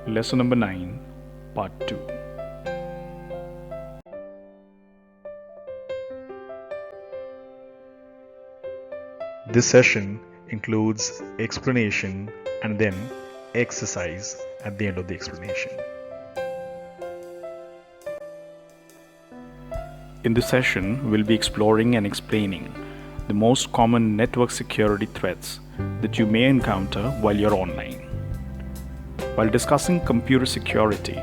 Lesson number 9, Part 2. This session includes explanation and then exercise at the end of the explanation. In this session, we'll be exploring and explaining the most common network security threats that you may encounter while you're online. While discussing computer security,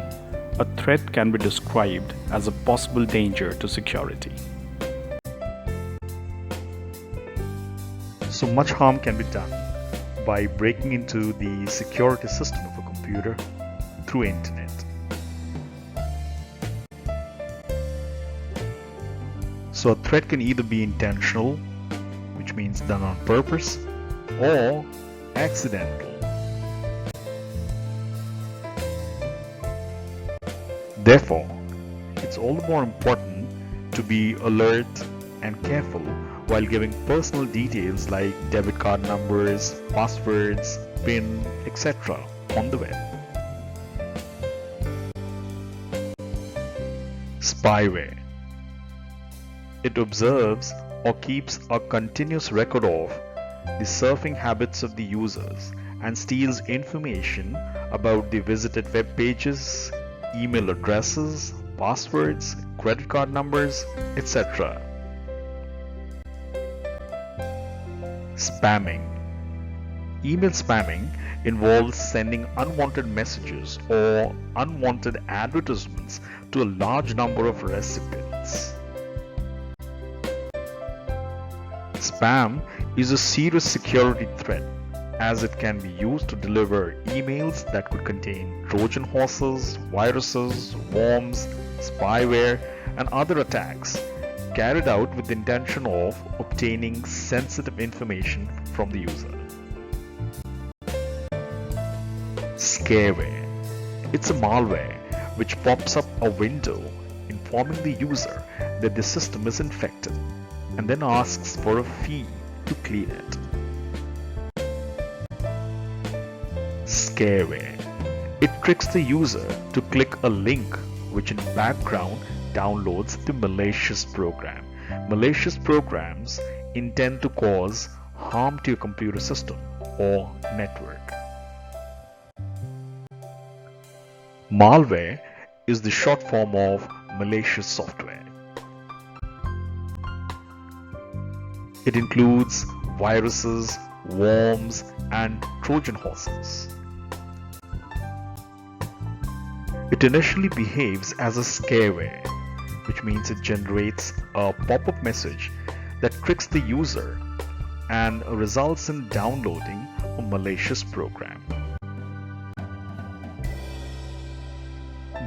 a threat can be described as a possible danger to security. So much harm can be done by breaking into the security system of a computer through internet. So a threat can either be intentional, which means done on purpose, or accidental. Therefore, it's all the more important to be alert and careful while giving personal details like debit card numbers, passwords, PIN, etc. on the web. Spyware. It observes or keeps a continuous record of the surfing habits of the users and steals information about the visited web pages, email addresses, passwords, credit card numbers, etc. Spamming. Email spamming involves sending unwanted messages or unwanted advertisements to a large number of recipients. Spam is a serious security threat as it can be used to deliver emails that could contain Trojan horses, viruses, worms, spyware, and other attacks carried out with the intention of obtaining sensitive information from the user. Scareware. It's a malware which pops up a window informing the user that the system is infected and then asks for a fee to clean it. Scareware. It tricks the user to click a link which in background downloads the malicious program. Malicious programs intend to cause harm to your computer system or network. Malware is the short form of malicious software. It includes viruses, worms, and Trojan horses. It initially behaves as a scareware, which means it generates a pop-up message that tricks the user and results in downloading a malicious program.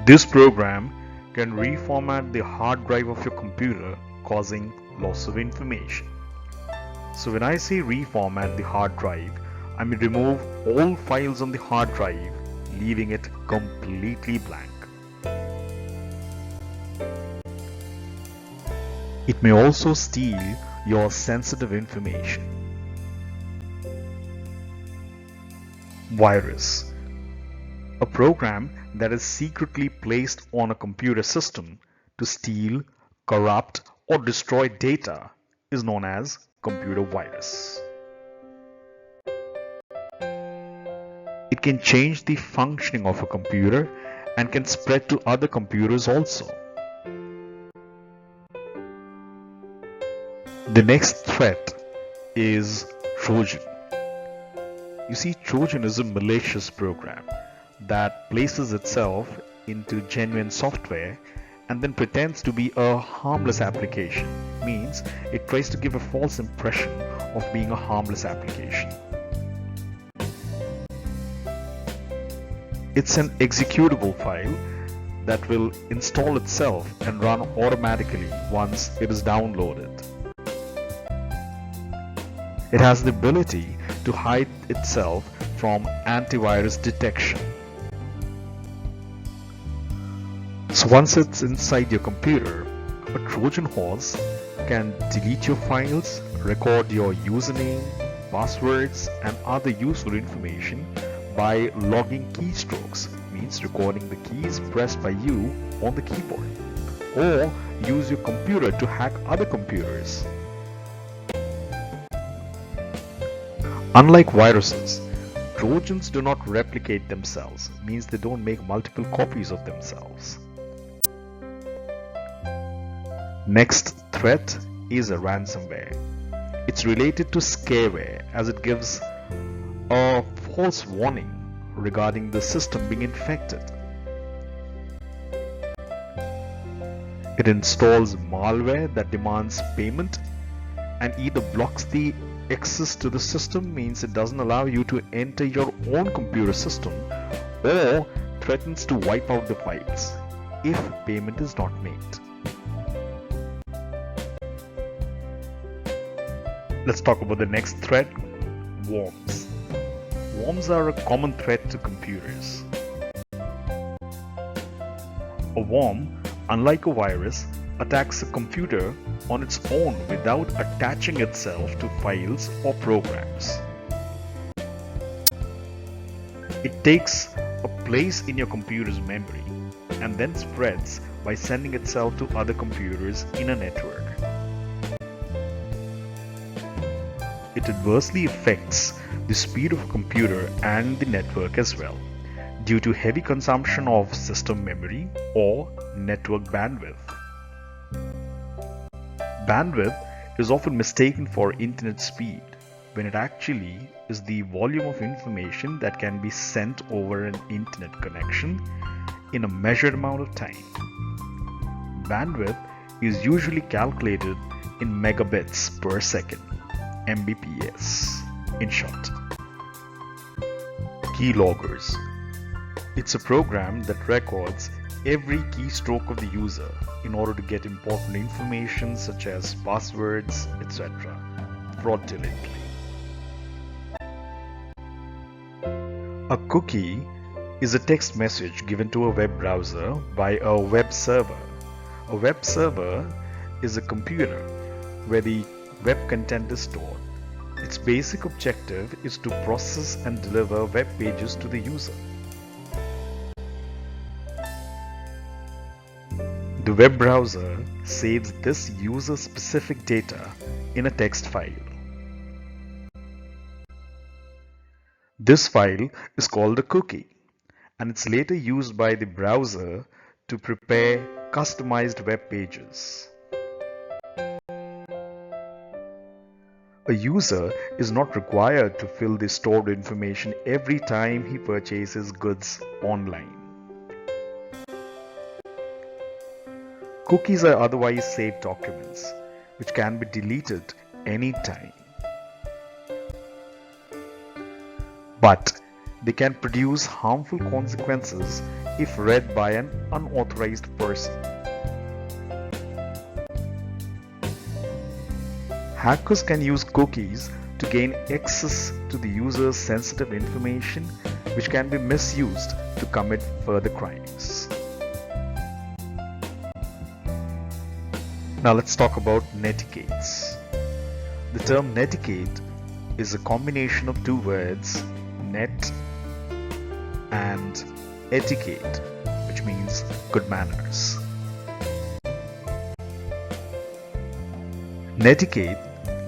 This program can reformat the hard drive of your computer, causing loss of information. So when I say reformat the hard drive, I mean remove all files on the hard drive, leaving it completely blank. It may also steal your sensitive information. Virus. A program that is secretly placed on a computer system to steal, corrupt, or destroy data is known as computer virus. It can change the functioning of a computer and can spread to other computers also. The next threat is Trojan. You see, Trojan is a malicious program that places itself into genuine software and then pretends to be a harmless application. Means it tries to give a false impression of being a harmless application. It's an executable file that will install itself and run automatically once it is downloaded. It has the ability to hide itself from antivirus detection. So once it's inside your computer, a Trojan horse can delete your files, record your username, passwords, and other useful information by logging keystrokes, means recording the keys pressed by you on the keyboard, or use your computer to hack other computers. Unlike viruses, Trojans do not replicate themselves, means they don't make multiple copies of themselves. Next threat is a ransomware. It's related to scareware as it gives a false warning regarding the system being infected. It installs malware that demands payment and either blocks the access to the system, means it doesn't allow you to enter your own computer system, or threatens to wipe out the files if payment is not made. Let's talk about the next threat, worms. Worms are a common threat to computers. A worm, unlike a virus, attacks a computer on its own without attaching itself to files or programs. It takes a place in your computer's memory and then spreads by sending itself to other computers in a network. It adversely affects the speed of a computer and the network as well, due to heavy consumption of system memory or network bandwidth. Bandwidth is often mistaken for internet speed, when it actually is the volume of information that can be sent over an internet connection in a measured amount of time. Bandwidth is usually calculated in megabits per second, Mbps in short. Keyloggers. It's a program that records every keystroke of the user in order to get important information such as passwords, etc. fraudulently. A cookie is a text message given to a web browser by a web server. A web server is a computer where the web content is stored. Its basic objective is to process and deliver web pages to the user. The web browser saves this user-specific data in a text file. This file is called a cookie, and it's later used by the browser to prepare customized web pages. A user is not required to fill the stored information every time he purchases goods online. Cookies are otherwise saved documents, which can be deleted anytime. But they can produce harmful consequences if read by an unauthorized person. Hackers can use cookies to gain access to the user's sensitive information, which can be misused to commit further crimes. Now let's talk about netiquettes. The term netiquette is a combination of two words, net and etiquette, which means good manners. Netiquette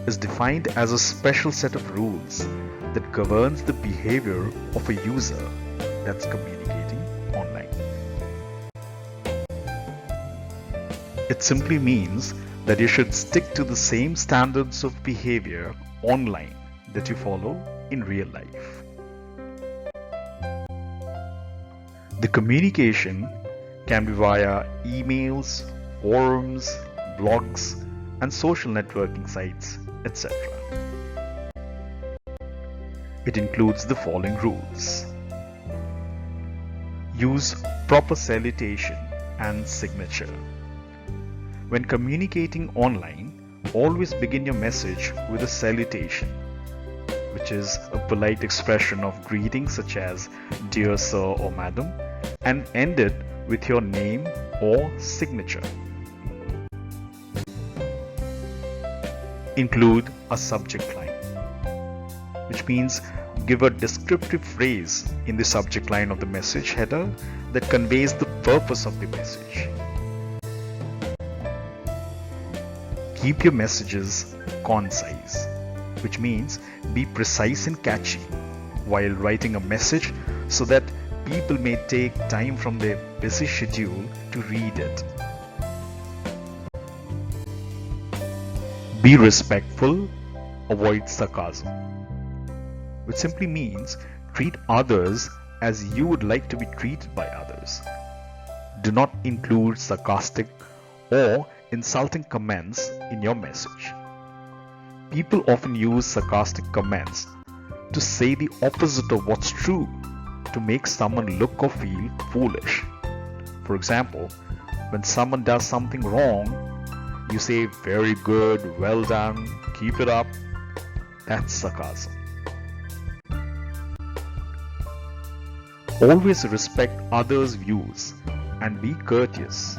is defined as a special set of rules that governs the behavior of a user that's communicating online. It simply means that you should stick to the same standards of behavior online that you follow in real life. The communication can be via emails, forums, blogs, and social networking sites, etc. It includes the following rules. Use proper salutation and signature. When communicating online, always begin your message with a salutation, which is a polite expression of greeting such as "Dear Sir" or "Madam," and end it with your name or signature. Include a subject line, which means Give a descriptive phrase in the subject line of the message header that conveys the purpose of the message. Keep your messages concise, which means be precise and catchy while writing a message so that people may take time from their busy schedule to read it. Be respectful, avoid sarcasm, which simply means treat others as you would like to be treated by others. Do not include sarcastic or insulting comments in your message. People often use sarcastic comments to say the opposite of what's true, to make someone look or feel foolish. For example, when someone does something wrong, you say, "Very good, well done, keep it up." That's sarcasm. Always respect others' views and be courteous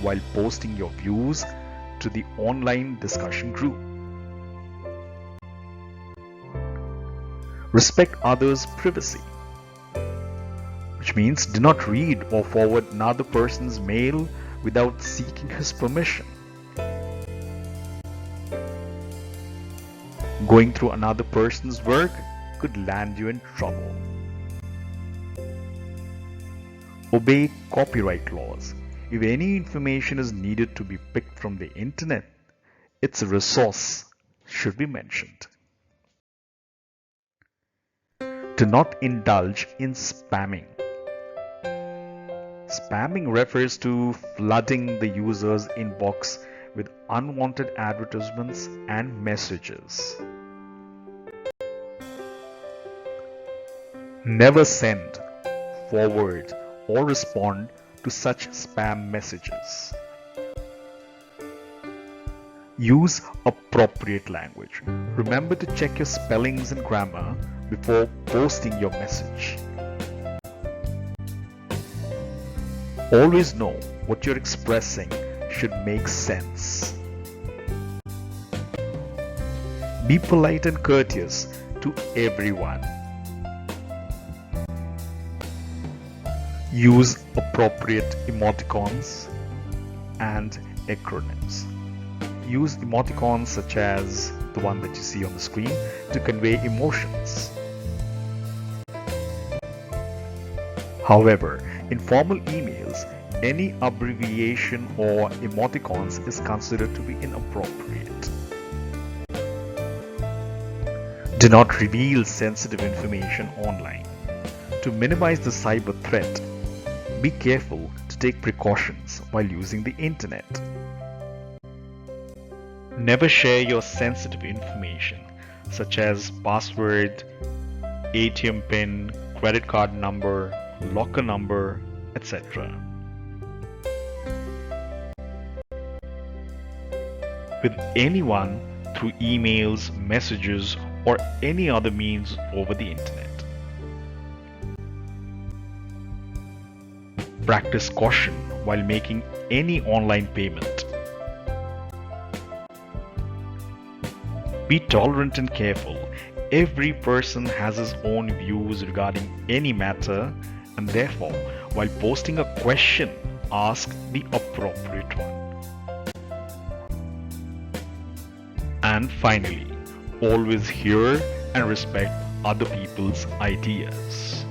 while posting your views to the online discussion group. Respect others' privacy, which means do not read or forward another person's mail without seeking his permission. Going through another person's work could land you in trouble. Obey copyright laws. If any information is needed to be picked from the internet, its resource should be mentioned. Do not indulge in spamming. Spamming refers to flooding the user's inbox with unwanted advertisements and messages. Never send, forward, or respond to such spam messages. Use appropriate language. Remember to check your spellings and grammar before posting your message. Always know what you're expressing should make sense. Be polite and courteous to everyone. Use appropriate emoticons and acronyms. Use emoticons such as the one that you see on the screen to convey emotions. However, in formal emails, any abbreviation or emoticons is considered to be inappropriate. Do not reveal sensitive information online. To minimize the cyber threat, be careful to take precautions while using the internet. Never share your sensitive information such as password, ATM PIN, credit card number, locker number, etc. with anyone through emails, messages, or any other means over the internet. Practice caution while making any online payment. Be tolerant and careful. Every person has his own views regarding any matter, and therefore, while posting a question, ask the appropriate one. And finally, always hear and respect other people's ideas.